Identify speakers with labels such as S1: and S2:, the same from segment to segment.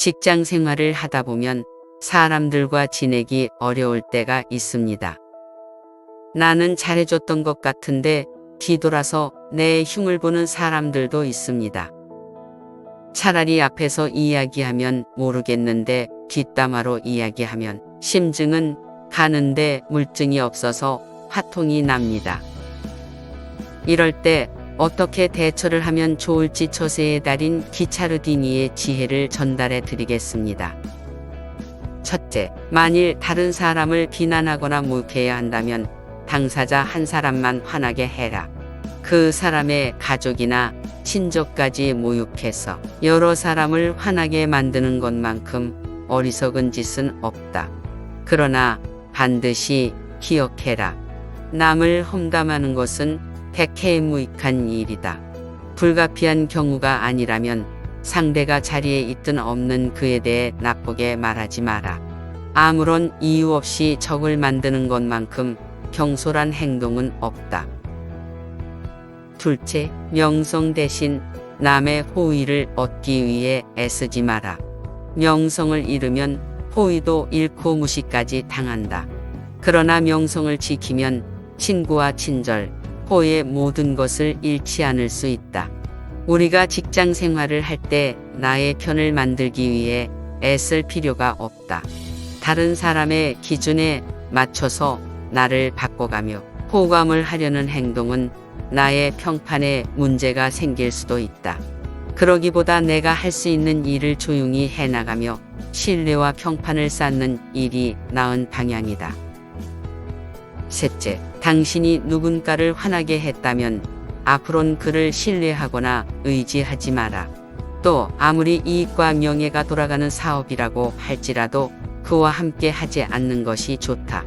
S1: 직장 생활을 하다 보면 사람들과 지내기 어려울 때가 있습니다. 나는 잘해줬던 것 같은데 뒤돌아서 내 흉을 보는 사람들도 있습니다. 차라리 앞에서 이야기하면 모르겠는데 뒷담화로 이야기하면 심증은 가는데 물증이 없어서 화통이 납니다. 이럴 때 어떻게 대처를 하면 좋을지 처세의 달인 기차르디니의 지혜를 전달해 드리겠습니다. 첫째, 만일 다른 사람을 비난하거나 모욕해야 한다면 당사자 한 사람만 화나게 해라. 그 사람의 가족이나 친족까지 모욕해서 여러 사람을 화나게 만드는 것만큼 어리석은 짓은 없다. 그러나 반드시 기억해라. 남을 험담하는 것은 백해무익한 일이다. 불가피한 경우가 아니라면 상대가 자리에 있든 없는 그에 대해 나쁘게 말하지 마라. 아무런 이유 없이 적을 만드는 것만큼 경솔한 행동은 없다. 둘째, 명성 대신 남의 호의를 얻기 위해 애쓰지 마라. 명성을 잃으면 호의도 잃고 무시까지 당한다. 그러나 명성을 지키면 친구와 친절, 호의 모든 것을 잃지 않을 수 있다. 우리가 직장 생활을 할 때 나의 편을 만들기 위해 애쓸 필요가 없다. 다른 사람의 기준에 맞춰서 나를 바꿔가며 호감을 하려는 행동은 나의 평판에 문제가 생길 수도 있다. 그러기보다 내가 할 수 있는 일을 조용히 해나가며 신뢰와 평판을 쌓는 일이 나은 방향이다. 셋째, 당신이 누군가를 화나게 했다면 앞으론 그를 신뢰하거나 의지하지 마라. 또 아무리 이익과 명예가 돌아가는 사업이라고 할지라도 그와 함께 하지 않는 것이 좋다.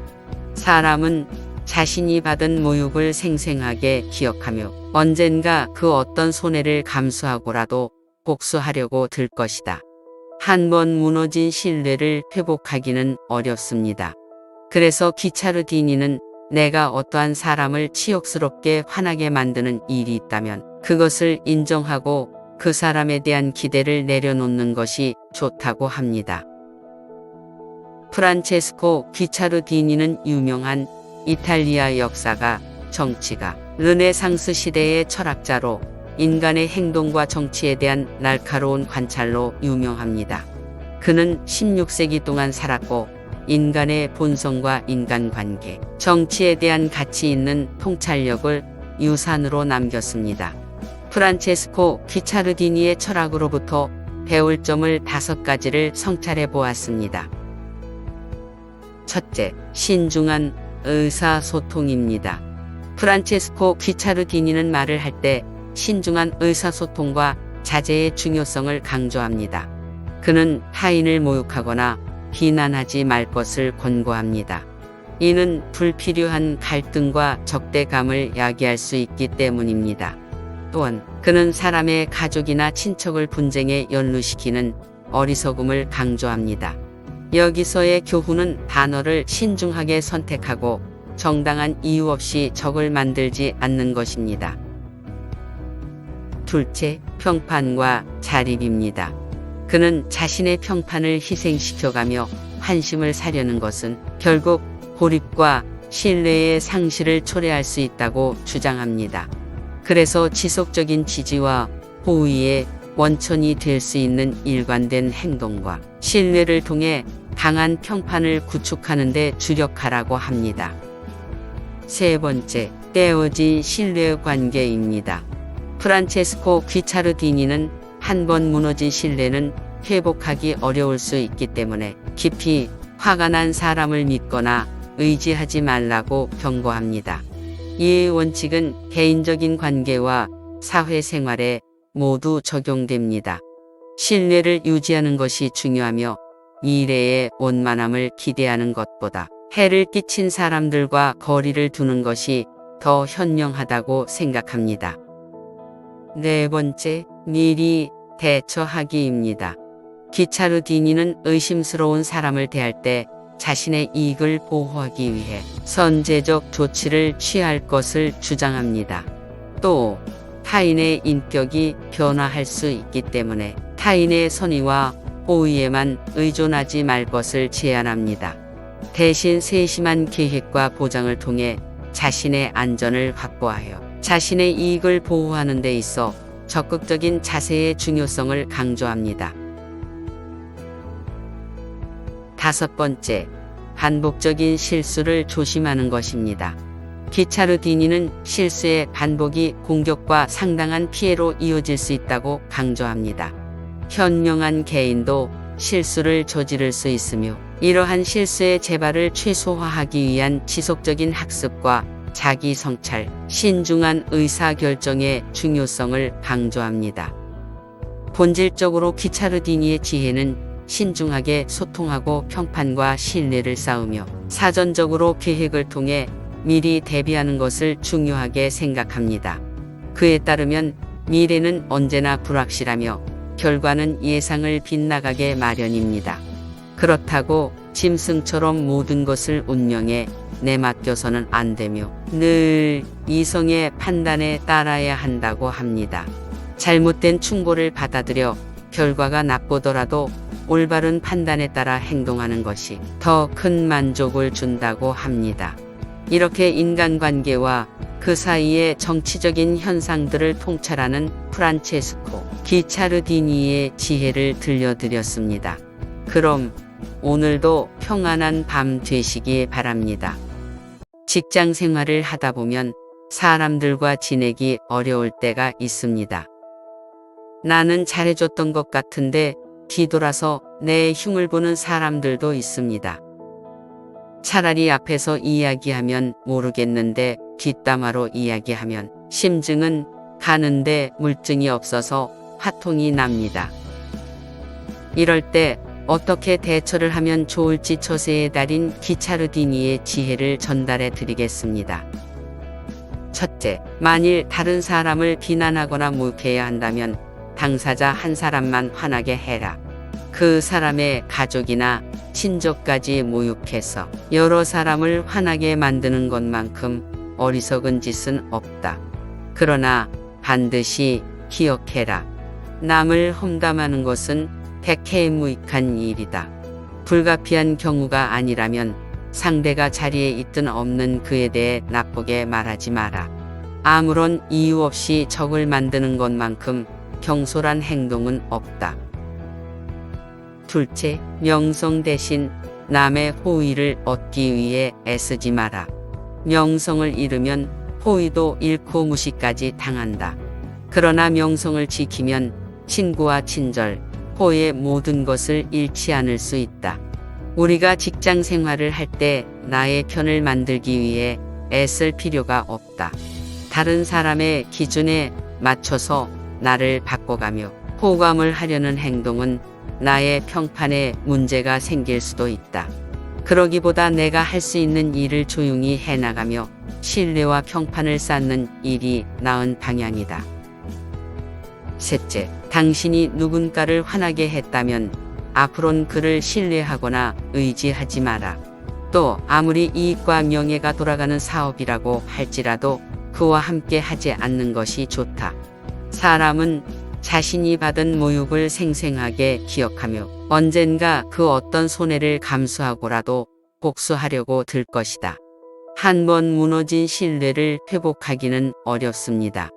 S1: 사람은 자신이 받은 모욕을 생생하게 기억하며 언젠가 그 어떤 손해를 감수하고라도 복수하려고 들 것이다. 한번 무너진 신뢰를 회복하기는 어렵습니다. 그래서 기차르디니는 내가 어떠한 사람을 치욕스럽게 화나게 만드는 일이 있다면 그것을 인정하고 그 사람에 대한 기대를 내려놓는 것이 좋다고 합니다. 프란체스코 기차르디니는 유명한 이탈리아 역사가, 정치가, 르네상스 시대의 철학자로 인간의 행동과 정치에 대한 날카로운 관찰로 유명합니다. 그는 16세기 동안 살았고 인간의 본성과 인간관계, 정치에 대한 가치 있는 통찰력을 유산으로 남겼습니다. 프란체스코 기차르디니의 철학으로부터 배울 점을 5가지를 성찰해 보았습니다. 첫째, 신중한 의사소통입니다. 프란체스코 기차르디니는 말을 할 때 신중한 의사소통과 자제의 중요성을 강조합니다. 그는 타인을 모욕하거나 비난하지 말 것을 권고합니다. 이는 불필요한 갈등과 적대감을 야기할 수 있기 때문입니다. 또한 그는 사람의 가족이나 친척을 분쟁에 연루시키는 어리석음을 강조합니다. 여기서의 교훈은 단어를 신중하게 선택하고 정당한 이유 없이 적을 만들지 않는 것입니다. 둘째, 평판과 자립입니다. 그는 자신의 평판을 희생시켜가며 환심을 사려는 것은 결국 고립과 신뢰의 상실을 초래할 수 있다고 주장합니다. 그래서 지속적인 지지와 호의의 원천이 될 수 있는 일관된 행동과 신뢰를 통해 강한 평판을 구축하는 데 주력하라고 합니다. 세 번째, 깨어진 신뢰관계입니다. 프란체스코 기차르디니는 한번 무너진 신뢰는 회복하기 어려울 수 있기 때문에 깊이 화가 난 사람을 믿거나 의지하지 말라고 경고합니다. 이 원칙은 개인적인 관계와 사회생활에 모두 적용됩니다. 신뢰를 유지하는 것이 중요하며 미래의 원만함을 기대하는 것보다 해를 끼친 사람들과 거리를 두는 것이 더 현명하다고 생각합니다. 네 번째, 미리 대처하기입니다. 기차르디니는 의심스러운 사람을 대할 때 자신의 이익을 보호하기 위해 선제적 조치를 취할 것을 주장합니다. 또 타인의 인격이 변화할 수 있기 때문에 타인의 선의와 호의에만 의존하지 말 것을 제안합니다. 대신 세심한 계획과 보장을 통해 자신의 안전을 확보하여 자신의 이익을 보호하는 데 있어 적극적인 자세의 중요성을 강조합니다. 5번째, 반복적인 실수를 조심하는 것입니다. 기차르디니는 실수의 반복이 공격과 상당한 피해로 이어질 수 있다고 강조합니다. 현명한 개인도 실수를 저지를 수 있으며 이러한 실수의 재발을 최소화하기 위한 지속적인 학습과 자기 성찰, 신중한 의사결정의 중요성을 강조합니다. 본질적으로 기차르디니의 지혜는 신중하게 소통하고 평판과 신뢰를 쌓으며 사전적으로 계획을 통해 미리 대비하는 것을 중요하게 생각합니다. 그에 따르면 미래는 언제나 불확실하며 결과는 예상을 빗나가게 마련입니다. 그렇다고 짐승처럼 모든 것을 운명에 내맡겨서는 안 되며 늘 이성의 판단에 따라야 한다고 합니다. 잘못된 충고를 받아들여 결과가 나쁘더라도 올바른 판단에 따라 행동하는 것이 더 큰 만족을 준다고 합니다. 이렇게 인간관계와 그 사이의 정치적인 현상들을 통찰하는 프란체스코 기차르디니의 지혜를 들려드렸습니다. 그럼 오늘도 평안한 밤 되시기 바랍니다. 직장 생활을 하다 보면 사람들과 지내기 어려울 때가 있습니다. 나는 잘해줬던 것 같은데 뒤돌아서 내 흉을 보는 사람들도 있습니다. 차라리 앞에서 이야기하면 모르겠는데 뒷담화로 이야기하면 심증은 가는데 물증이 없어서 화통이 납니다. 이럴 때 어떻게 대처를 하면 좋을지 처세의 달인 기차르디니의 지혜를 전달해 드리겠습니다. 첫째, 만일 다른 사람을 비난하거나 모욕해야 한다면 당사자 한 사람만 화나게 해라. 그 사람의 가족이나 친족까지 모욕해서 여러 사람을 화나게 만드는 것만큼 어리석은 짓은 없다. 그러나 반드시 기억해라. 남을 험담하는 것은 백해무익한 일이다. 불가피한 경우가 아니라면 상대가 자리에 있든 없는 그에 대해 나쁘게 말하지 마라. 아무런 이유 없이 적을 만드는 것만큼 경솔한 행동은 없다. 둘째, 명성 대신 남의 호의를 얻기 위해 애쓰지 마라. 명성을 잃으면 호의도 잃고 무시까지 당한다. 그러나 명성을 지키면 친구와 친절, 호의 모든 것을 잃지 않을 수 있다. 우리가 직장 생활을 할 때 나의 편을 만들기 위해 애쓸 필요가 없다. 다른 사람의 기준에 맞춰서 나를 바꿔가며 호감을 하려는 행동은 나의 평판에 문제가 생길 수도 있다. 그러기보다 내가 할 수 있는 일을 조용히 해나가며 신뢰와 평판을 쌓는 일이 나은 방향이다. 셋째, 당신이 누군가를 화나게 했다면 앞으론 그를 신뢰하거나 의지하지 마라. 또 아무리 이익과 명예가 돌아가는 사업이라고 할지라도 그와 함께 하지 않는 것이 좋다. 사람은 자신이 받은 모욕을 생생하게 기억하며 언젠가 그 어떤 손해를 감수하고라도 복수하려고 들 것이다. 한번 무너진 신뢰를 회복하기는 어렵습니다.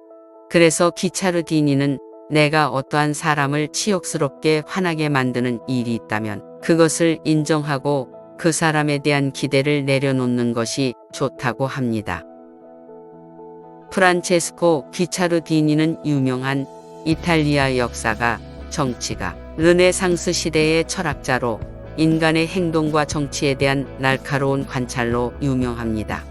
S1: 그래서 기차르디니는 내가 어떠한 사람을 치욕스럽게 화나게 만드는 일이 있다면 그것을 인정하고 그 사람에 대한 기대를 내려놓는 것이 좋다고 합니다. 프란체스코 기차르디니는 유명한 이탈리아 역사가, 정치가, 르네상스 시대의 철학자로 인간의 행동과 정치에 대한 날카로운 관찰로 유명합니다.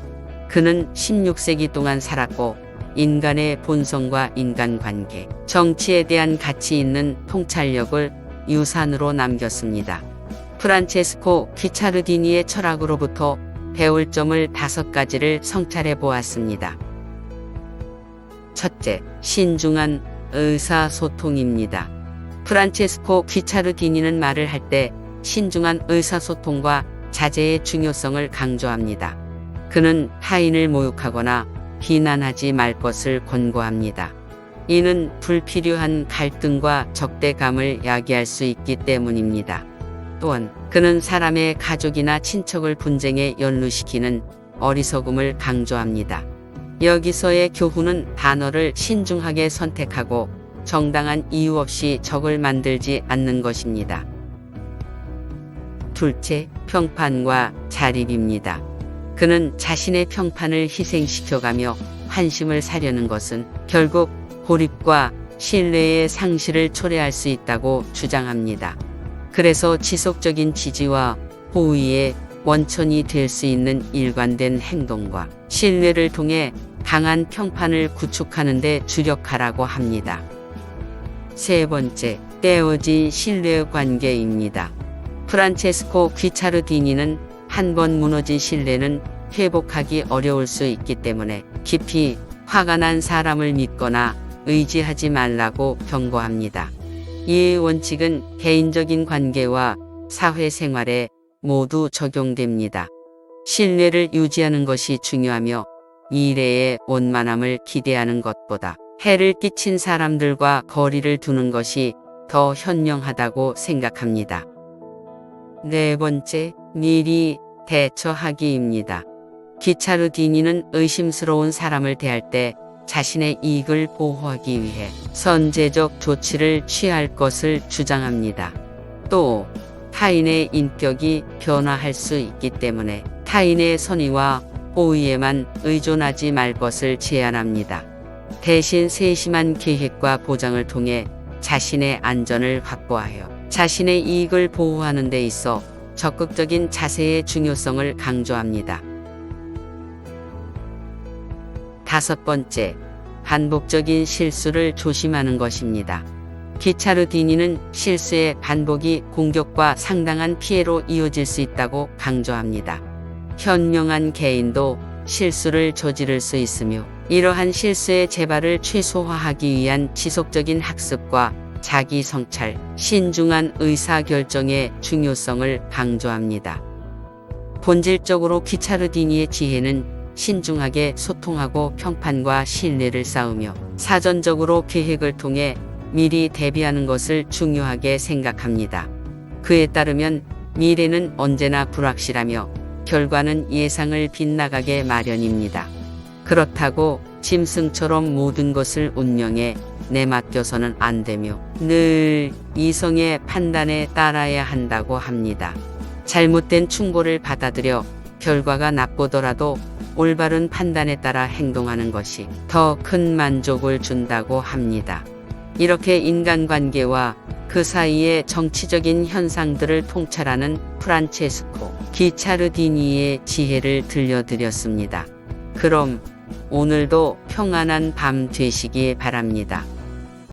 S1: 그는 16세기 동안 살았고 인간의 본성과 인간관계, 정치에 대한 가치 있는 통찰력을 유산으로 남겼습니다. 프란체스코 기차르디니의 철학으로부터 배울 점을 5가지를 성찰해 보았습니다. 첫째, 신중한 의사소통입니다. 프란체스코 기차르디니는 말을 할 때 신중한 의사소통과 자제의 중요성을 강조합니다. 그는 타인을 모욕하거나 비난하지 말 것을 권고합니다. 이는 불필요한 갈등과 적대감을 야기할 수 있기 때문입니다. 또한 그는 사람의 가족이나 친척을 분쟁에 연루시키는 어리석음을 강조합니다. 여기서의 교훈은 단어를 신중하게 선택하고 정당한 이유 없이 적을 만들지 않는 것입니다. 둘째, 평판과 자립입니다. 그는 자신의 평판을 희생시켜가며 환심을 사려는 것은 결국 고립과 신뢰의 상실을 초래할 수 있다고 주장합니다. 그래서 지속적인 지지와 호의의 원천이 될 수 있는 일관된 행동과 신뢰를 통해 강한 평판을 구축하는 데 주력하라고 합니다. 세 번째, 떼어진 신뢰 관계입니다. 프란체스코 귀차르디니는 한번 무너진 신뢰는 회복하기 어려울 수 있기 때문에 깊이 화가 난 사람을 믿거나 의지하지 말라고 경고합니다. 이 원칙은 개인적인 관계와 사회생활에 모두 적용됩니다. 신뢰를 유지하는 것이 중요하며 미래의 원만함을 기대하는 것보다 해를 끼친 사람들과 거리를 두는 것이 더 현명하다고 생각합니다. 네 번째, 미리 대처하기입니다. 귀차르디니는 의심스러운 사람을 대할 때 자신의 이익을 보호하기 위해 선제적 조치를 취할 것을 주장합니다. 또 타인의 인격이 변화할 수 있기 때문에 타인의 선의와 호의에만 의존하지 말 것을 제안합니다. 대신 세심한 계획과 보장을 통해 자신의 안전을 확보하여 자신의 이익을 보호하는 데 있어 적극적인 자세의 중요성을 강조합니다. 다섯 번째, 반복적인 실수를 조심하는 것입니다. 귀차르디니는 실수의 반복이 공격과 상당한 피해로 이어질 수 있다고 강조합니다. 현명한 개인도 실수를 저지를 수 있으며 이러한 실수의 재발을 최소화하기 위한 지속적인 학습과 자기 성찰, 신중한 의사결정의 중요성을 강조합니다. 본질적으로 귀차르디니의 지혜는 신중하게 소통하고 평판과 신뢰를 쌓으며 사전적으로 계획을 통해 미리 대비하는 것을 중요하게 생각합니다. 그에 따르면 미래는 언제나 불확실하며 결과는 예상을 빗나가게 마련입니다. 그렇다고 짐승처럼 모든 것을 운명에 내맡겨서는 안 되며 늘 이성의 판단에 따라야 한다고 합니다. 잘못된 충고를 받아들여 결과가 나쁘더라도 올바른 판단에 따라 행동하는 것이 더 큰 만족을 준다고 합니다. 이렇게 인간관계와 그 사이의 정치적인 현상들을 통찰하는 프란체스코 귀차르디니의 지혜를 들려드렸습니다. 그럼 오늘도 평안한 밤 되시기 바랍니다.